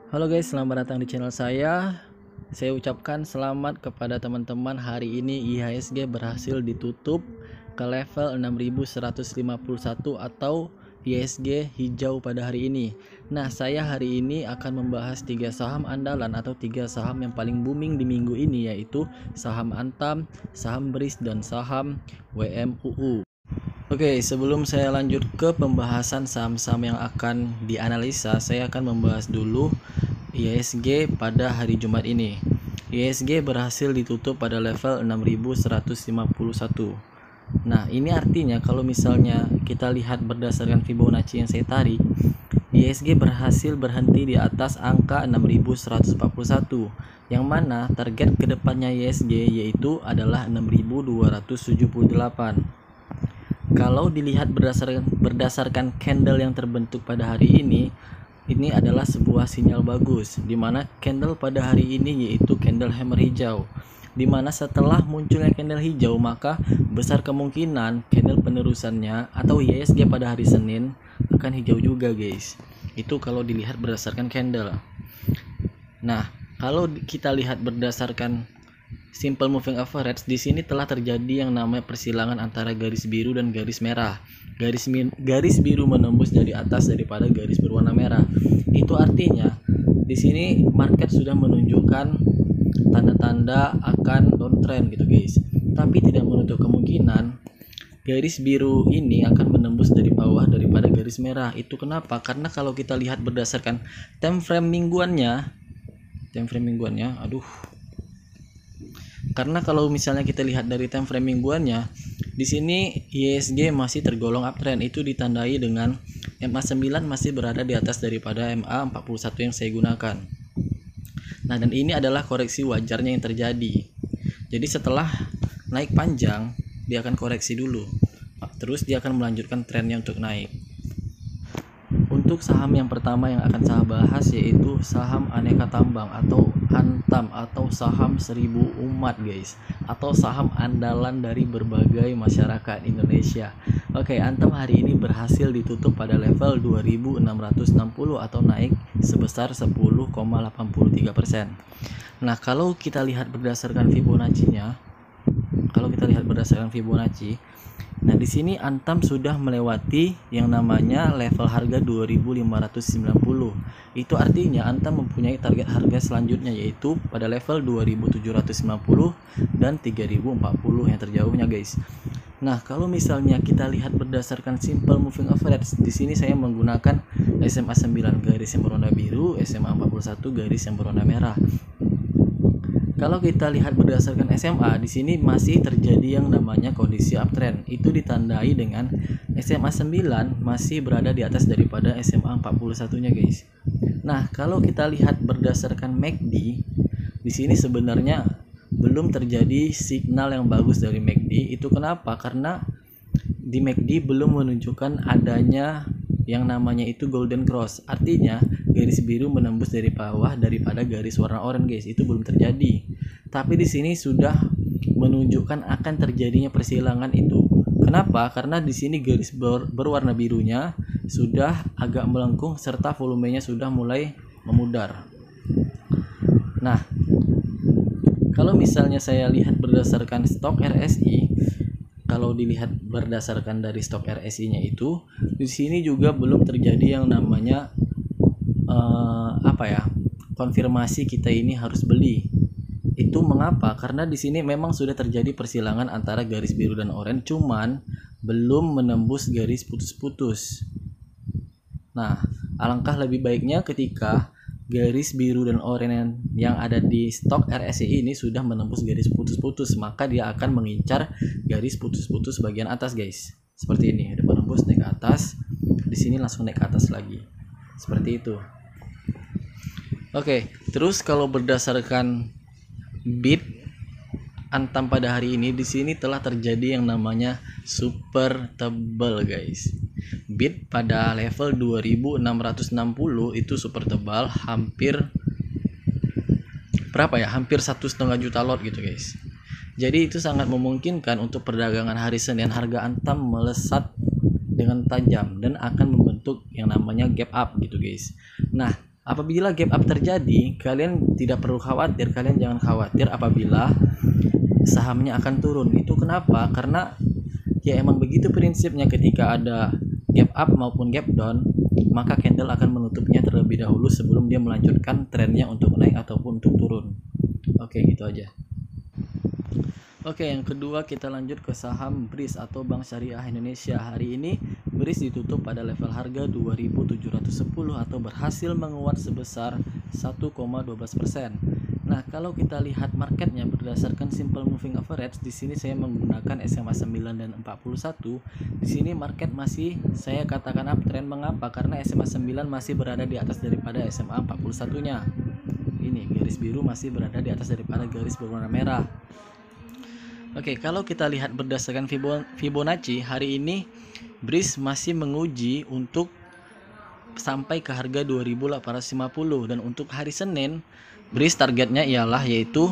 Halo guys, selamat datang di channel saya. Saya ucapkan selamat kepada teman-teman. Hari ini IHSG berhasil ditutup ke level 6151 atau IHSG hijau pada hari ini. Nah, saya hari ini akan membahas 3 saham andalan atau 3 saham yang paling booming di minggu ini, yaitu saham Antam, saham BRIS, dan saham WMUU. Oke, sebelum saya lanjut ke pembahasan saham-saham yang akan dianalisa, saya akan membahas dulu IHSG pada hari Jumat ini. IHSG berhasil ditutup pada level 6151. Nah, ini artinya kalau misalnya kita lihat berdasarkan Fibonacci yang saya tarik, IHSG berhasil berhenti di atas angka 6141, yang mana target kedepannya IHSG yaitu adalah 6278. Kalau dilihat berdasarkan candle yang terbentuk pada hari ini adalah sebuah sinyal bagus, di mana candle pada hari ini yaitu candle hammer hijau, di mana setelah munculnya candle hijau maka besar kemungkinan candle penerusannya atau IHSG pada hari Senin akan hijau juga guys. Itu kalau dilihat berdasarkan candle. Nah, kalau kita lihat berdasarkan simple moving average, di sini telah terjadi yang namanya persilangan antara garis biru dan garis merah. Garis biru menembus dari atas daripada garis berwarna merah. Itu artinya di sini market sudah menunjukkan tanda-tanda akan downtrend gitu guys. Tapi tidak menutup kemungkinan garis biru ini akan menembus dari bawah daripada garis merah. Itu kenapa? Karena kalau kita lihat berdasarkan time frame mingguannya, karena kalau misalnya kita lihat dari time frame mingguannya, di sini IHSG masih tergolong uptrend. Itu ditandai dengan MA9 masih berada di atas daripada MA41 yang saya gunakan. Nah, dan ini adalah koreksi wajarnya yang terjadi. Jadi setelah naik panjang, dia akan koreksi dulu. Terus dia akan melanjutkan trennya untuk naik. Untuk saham yang pertama yang akan saya bahas yaitu saham aneka tambang atau Antam atau saham 1000 umat guys, atau saham andalan dari berbagai masyarakat Indonesia. Oke, Antam hari ini berhasil ditutup pada level 2660 atau naik sebesar 10,83%. Nah, kalau kita lihat berdasarkan Fibonacci, nah di sini Antam sudah melewati yang namanya level harga 2590. Itu artinya Antam mempunyai target harga selanjutnya yaitu pada level 2750 dan 3040 yang terjauhnya guys. Nah, kalau misalnya kita lihat berdasarkan simple moving average, di sini saya menggunakan SMA 9 garis yang berwarna biru, SMA 41 garis yang berwarna merah. Kalau kita lihat berdasarkan SMA, di sini masih terjadi yang namanya kondisi uptrend. Itu ditandai dengan SMA 9 masih berada di atas daripada SMA 41-nya, guys. Nah, kalau kita lihat berdasarkan MACD, di sini sebenarnya belum terjadi signal yang bagus dari MACD. Itu kenapa? Karena di MACD belum menunjukkan adanya yang namanya itu golden cross, artinya garis biru menembus dari bawah daripada garis warna oranye guys. Itu belum terjadi, tapi di sini sudah menunjukkan akan terjadinya persilangan itu. Kenapa? Karena di sini garis berwarna birunya sudah agak melengkung serta volumenya sudah mulai memudar. Nah, kalau misalnya saya lihat berdasarkan stok RSI, kalau dilihat berdasarkan dari stok RSI-nya itu, di sini juga belum terjadi yang namanya konfirmasi kita ini harus beli. Itu mengapa? Karena di sini memang sudah terjadi persilangan antara garis biru dan oranye, cuman belum menembus garis putus-putus. Nah, alangkah lebih baiknya ketika garis biru dan oranye yang ada di stok RSI ini sudah menembus garis putus-putus, maka dia akan mengincar garis putus-putus bagian atas guys. Seperti ini, ada menembus naik ke atas, di sini langsung naik ke atas lagi. Seperti itu. Oke, terus kalau berdasarkan bid Antam pada hari ini, di sini telah terjadi yang namanya super tebal guys. Bid pada level 2660 itu super tebal, hampir hampir 1,5 juta lot gitu guys. Jadi itu sangat memungkinkan untuk perdagangan hari Senin harga Antam melesat dengan tajam dan akan membentuk yang namanya gap up gitu guys. Nah, Apabila gap up terjadi, kalian tidak perlu khawatir, kalian jangan khawatir apabila sahamnya akan turun. Itu kenapa? Karena ya emang begitu prinsipnya, ketika ada gap up maupun gap down, maka candle akan menutupnya terlebih dahulu sebelum dia melanjutkan trennya untuk naik ataupun untuk turun. Oke, gitu aja. Oke, yang kedua kita lanjut ke saham BRIS atau Bank Syariah Indonesia. Hari ini BRIS ditutup pada level harga 2.710 atau berhasil menguat sebesar 1,12%. Nah, kalau kita lihat marketnya berdasarkan simple moving average, di sini saya menggunakan SMA 9 dan 41. Di sini market masih saya katakan uptrend. Mengapa? Karena SMA 9 masih berada di atas daripada SMA 41-nya. Ini garis biru masih berada di atas daripada garis berwarna merah. Oke, kalau kita lihat berdasarkan Fibonacci, hari ini BRIS masih menguji untuk sampai ke harga 2.850, dan untuk hari Senin BRIS targetnya ialah yaitu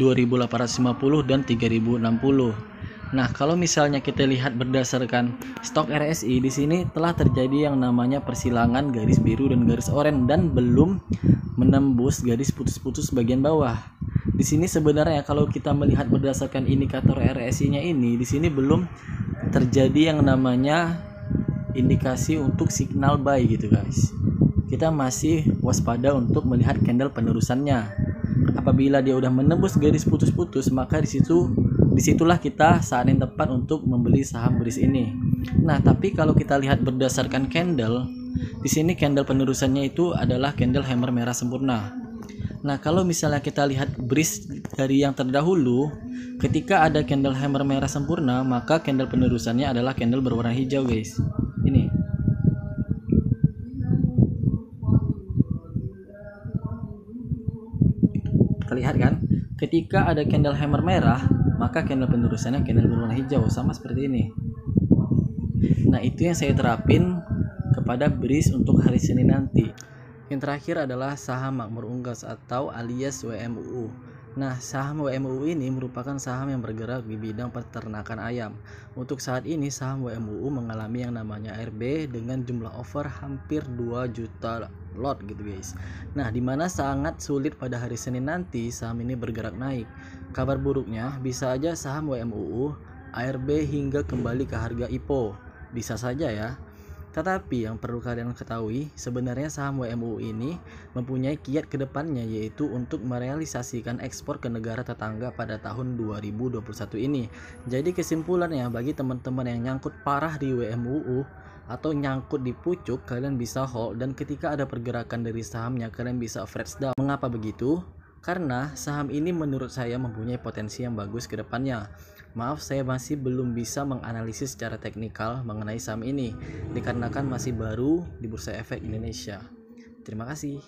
2.850 dan 3.060. Nah, kalau misalnya kita lihat berdasarkan stok RSI, di sini telah terjadi yang namanya persilangan garis biru dan garis oranye dan belum menembus garis putus-putus bagian bawah. Di sini sebenarnya kalau kita melihat berdasarkan indikator RSI-nya ini, di sini belum terjadi yang namanya indikasi untuk signal buy gitu guys. Kita masih waspada untuk melihat candle penerusannya. Apabila dia udah menembus garis putus-putus, maka disitulah kita saat yang tepat untuk membeli saham BRIS ini. Nah, tapi kalau kita lihat berdasarkan candle, di sini candle penerusannya itu adalah candle hammer merah sempurna. Nah, kalau misalnya kita lihat BRIS dari yang terdahulu, ketika ada candle hammer merah sempurna, maka candle penerusannya adalah candle berwarna hijau guys. Ini. Terlihat kan? Ketika ada candle hammer merah, maka candle penerusannya candle berwarna hijau, sama seperti ini. Nah, itu yang saya terapin kepada BRIS untuk hari Senin nanti. Yang terakhir adalah saham Makmur Unggas atau alias WMUU. Nah, saham WMUU ini merupakan saham yang bergerak di bidang peternakan ayam. Untuk saat ini saham WMUU mengalami yang namanya ARB dengan jumlah offer hampir 2 juta lot gitu guys. Nah, dimana sangat sulit pada hari Senin nanti saham ini bergerak naik. Kabar buruknya bisa aja saham WMUU ARB hingga kembali ke harga IPO. Bisa saja ya. Tetapi yang perlu kalian ketahui, sebenarnya saham WMUU ini mempunyai kiat ke depannya, yaitu untuk merealisasikan ekspor ke negara tetangga pada tahun 2021 ini. Jadi kesimpulannya, bagi teman-teman yang nyangkut parah di WMUU atau nyangkut di pucuk, kalian bisa hold, dan ketika ada pergerakan dari sahamnya kalian bisa average down. Mengapa begitu? Karena saham ini menurut saya mempunyai potensi yang bagus ke depannya. Maaf, saya masih belum bisa menganalisis secara teknikal mengenai saham ini, dikarenakan masih baru di Bursa Efek Indonesia. Terima kasih.